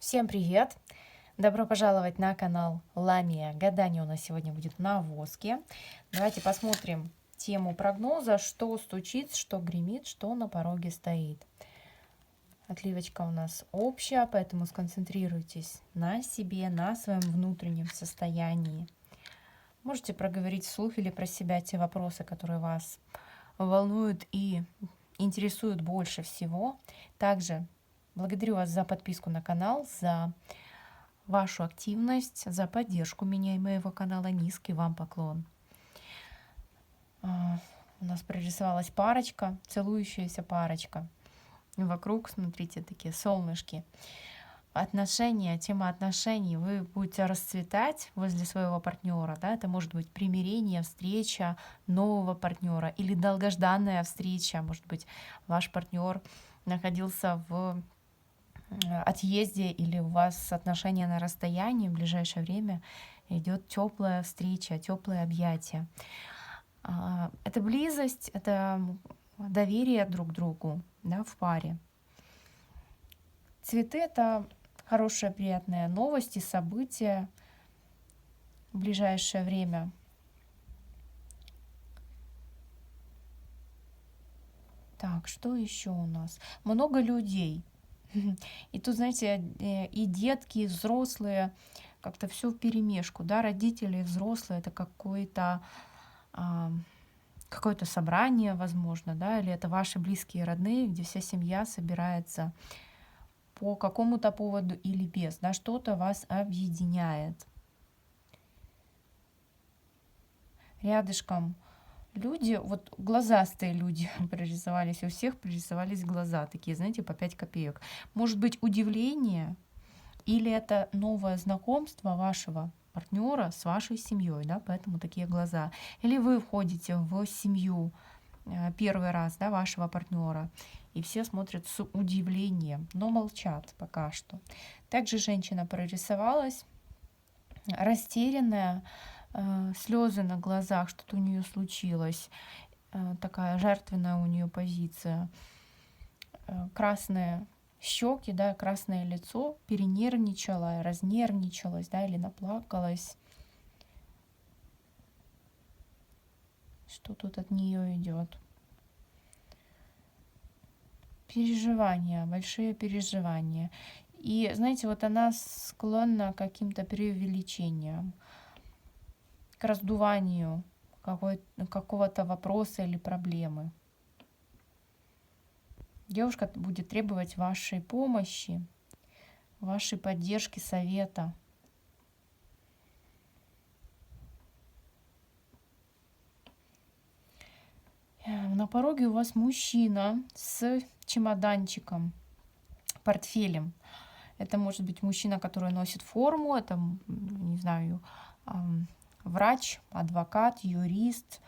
Всем привет! Добро пожаловать на канал Ламия. Гадание у нас сегодня будет на воске. Давайте посмотрим тему прогноза, что стучит, что гремит, что на пороге стоит. Отливочка у нас общая, поэтому сконцентрируйтесь на себе, на своем внутреннем состоянии. Можете проговорить вслух или про себя те вопросы, которые вас волнуют и интересуют больше всего. Также благодарю вас за подписку на канал, за вашу активность, за поддержку меня и моего канала. Низкий вам поклон. У нас прорисовалась парочка, целующаяся парочка. Вокруг, смотрите, такие солнышки. Отношения, тема отношений. Вы будете расцветать возле своего партнера. Да? Это может быть примирение, встреча нового партнера или долгожданная встреча. Может быть, ваш партнер находился в отъезде или у вас отношения на расстоянии, в ближайшее время идет теплая встреча, теплое объятие. Это близость, это доверие друг к другу, да, в паре. Цветы — это хорошие, приятные новости, события в ближайшее время. Так, что еще у нас? Много людей. И тут, знаете, и детки, и взрослые, как-то все вперемешку, да, родители, и взрослые, это какое-то собрание, возможно, да, или это ваши близкие родные, где вся семья собирается по какому-то поводу или без, да, что-то вас объединяет. Рядышком люди, вот глазастые люди прорисовались, у всех прорисовались глаза, такие, знаете, по 5 копеек. Может быть, удивление, или это новое знакомство вашего партнера с вашей семьей, да, поэтому такие глаза. Или вы входите в семью первый раз, да, вашего партнера, и все смотрят с удивлением, но молчат пока что. Также женщина прорисовалась, растерянная, слезы на глазах, что-то у нее случилось, такая жертвенная у нее позиция, красные щеки, да, красное лицо, перенервничала, разнервничалась, да, или наплакалась. Что тут от нее идет? Переживания, большие переживания. И, знаете, вот она склонна к каким-то преувеличениям, к раздуванию какого-то вопроса или проблемы. Девушка будет требовать вашей помощи, вашей поддержки, совета. На пороге у вас мужчина с чемоданчиком, портфелем. Это может быть мужчина, который носит форму, это, не знаю, врач, адвокат, юрист,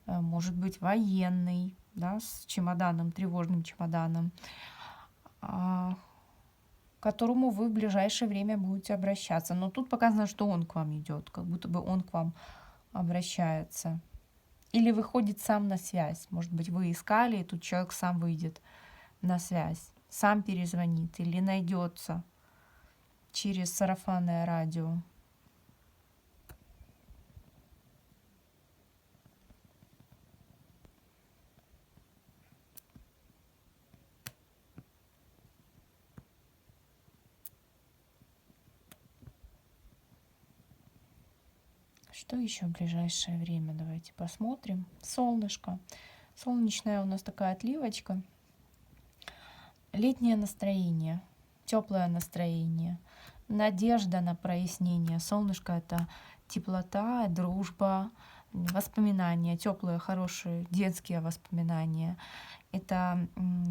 может быть военный, да, с чемоданом, тревожным чемоданом, к которому вы в ближайшее время будете обращаться. Но тут показано, что он к вам идет, как будто бы он к вам обращается. Или выходит сам на связь. Может быть, вы искали, и тут человек сам выйдет на связь, сам перезвонит или найдется через сарафанное радио. Что еще в ближайшее время? Давайте посмотрим. Солнышко. Солнечная у нас такая отливочка. Летнее настроение, теплое настроение, надежда на прояснение. Солнышко — это теплота, дружба, воспоминания, теплые, хорошие детские воспоминания. Это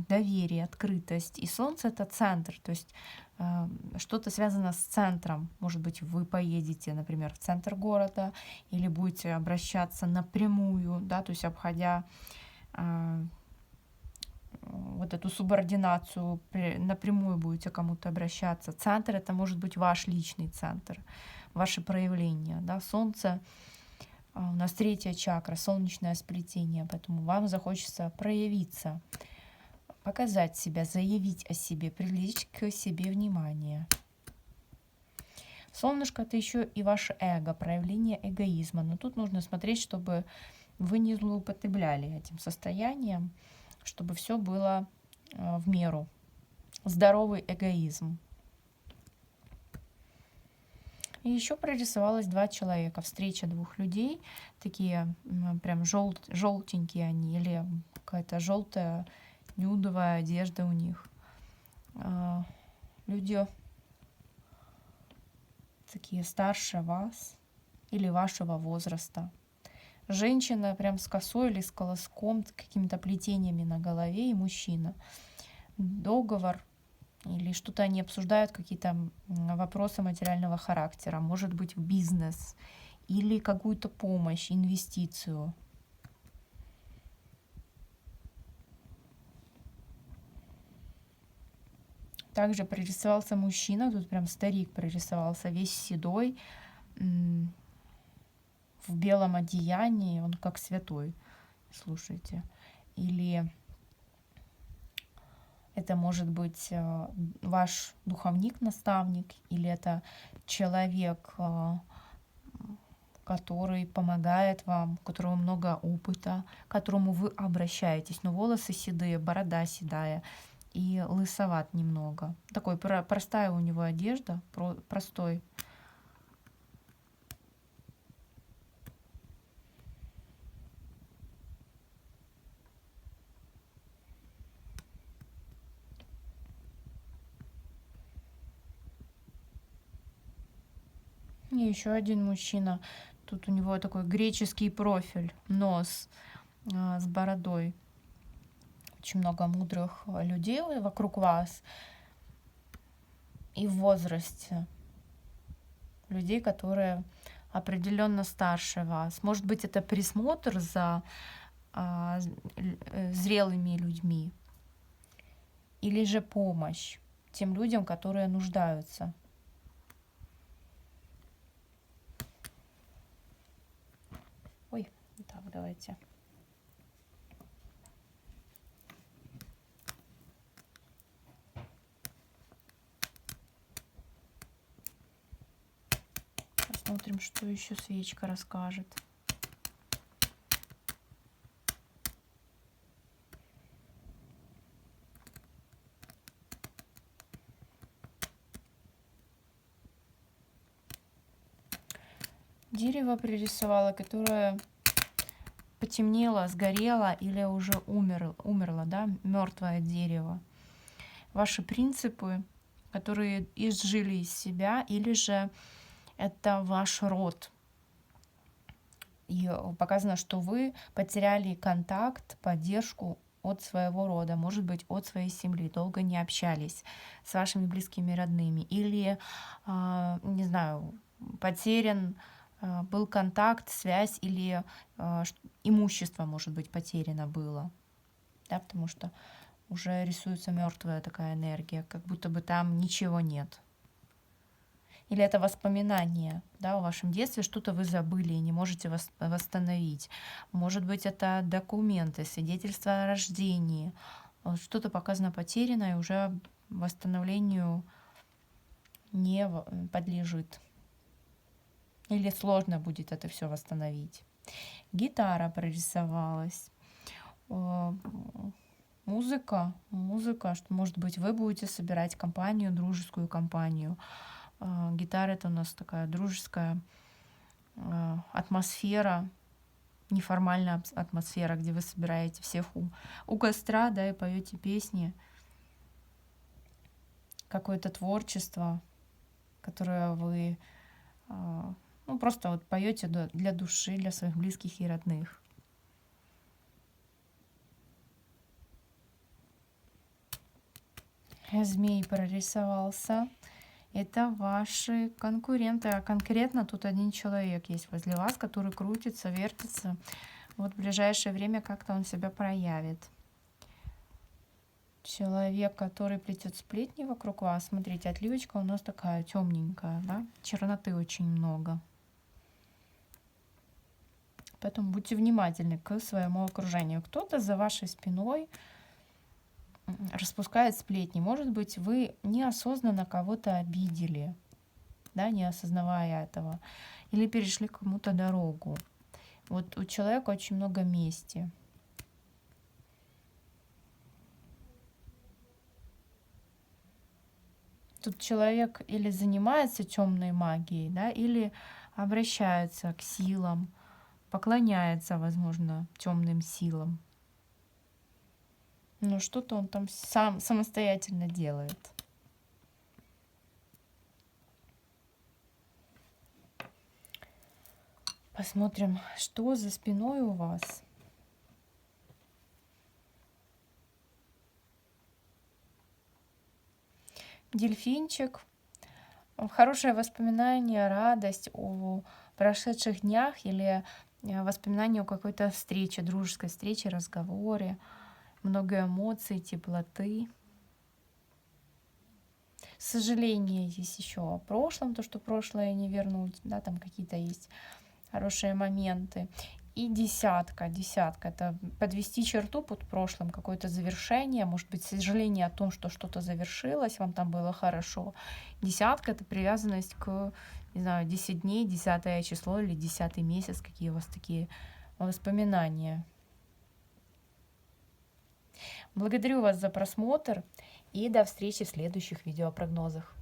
доверие, открытость. И солнце — это центр, то есть что-то связано с центром. Может быть, вы поедете, например, в центр города или будете обращаться напрямую, да, то есть обходя вот эту субординацию, напрямую будете кому-то обращаться. Центр — это может быть ваш личный центр, ваши проявления. Да? Солнце у нас 3-я чакра, солнечное сплетение, поэтому вам захочется проявиться, показать себя, заявить о себе, привлечь к себе внимание. Солнышко — это еще и ваше эго, проявление эгоизма. Но тут нужно смотреть, чтобы вы не злоупотребляли этим состоянием, чтобы все было в меру. Здоровый эгоизм. И еще прорисовалось два человека, встреча двух людей, такие прям желтенькие они, или какая-то желтая нюдовая одежда у них. Люди такие старше вас или вашего возраста. Женщина прям с косой или с колоском, с какими-то плетениями на голове, и мужчина. Договор или что-то они обсуждают, какие-то вопросы материального характера, может быть, бизнес или какую-то помощь, инвестицию. Также прорисовался мужчина, тут прям старик прорисовался, весь седой, в белом одеянии, он как святой, слушайте. Или это может быть ваш духовник, наставник, или это человек, который помогает вам, у которого много опыта, к которому вы обращаетесь. Но волосы седые, борода седая и лысоват немного. Такой простая у него одежда, простой. И еще один мужчина. Тут у него такой греческий профиль, нос с бородой. Очень много мудрых людей вокруг вас. И в возрасте. Людей, которые определенно старше вас. Может быть, это присмотр за зрелыми людьми. Или же помощь тем людям, которые нуждаются. Ой, так, давайте. Посмотрим, что еще свечка расскажет. Дерево пририсовала, которое потемнело, сгорело или уже умерло, да, мертвое дерево. Ваши принципы, которые изжили из себя, или же это ваш род. И показано, что вы потеряли контакт, поддержку от своего рода, может быть, от своей семьи, долго не общались с вашими близкими родными. Или, не знаю, потерян был контакт, связь, или имущество, может быть, потеряно было. Да, потому что уже рисуется мертвая такая энергия, как будто бы там ничего нет. Или это воспоминания, да, в вашем детстве что-то вы забыли и не можете восстановить. Может быть, это документы, свидетельства о рождении. Что-то показано потеряно и уже восстановлению не подлежит. Или сложно будет это все восстановить. Гитара прорисовалась. Музыка, что, может быть, вы будете собирать компанию, дружескую компанию. Гитара — это у нас такая дружеская атмосфера, неформальная атмосфера, где вы собираете всех у костра, да, и поете песни. Какое-то творчество, которое вы просто вот поете для души, для своих близких и родных. Змей прорисовался. Это ваши конкуренты, а конкретно тут один человек есть возле вас, который крутится, вертится. Вот в ближайшее время как-то он себя проявит. Человек, который плетет сплетни вокруг вас. Смотрите, отливочка у нас такая темненькая, да? Черноты очень много. Поэтому будьте внимательны к своему окружению. Кто-то за вашей спиной распускает сплетни. Может быть, вы неосознанно кого-то обидели. да, не осознавая этого, или перешли кому-то дорогу. Вот у человека очень много мести. Тут человек или занимается темной магией, да, или обращается к силам, поклоняется, возможно, темным силам. Но что-то он там сам самостоятельно делает. Посмотрим, что за спиной у вас. Дельфинчик. Хорошее воспоминание, радость о прошедших днях или воспоминание о какой-то встрече, дружеской встрече, разговоре. Много эмоций, теплоты. Сожаление здесь еще о прошлом, то, что прошлое не вернуть, да, там какие-то есть хорошие моменты. И десятка. Десятка — это подвести черту под прошлым, какое-то завершение, может быть, сожаление о том, что что-то завершилось, вам там было хорошо. Десятка — это привязанность к, не знаю, 10 дней, 10 число или 10 месяц, какие у вас такие воспоминания. Благодарю вас за просмотр и до встречи в следующих видеопрогнозах.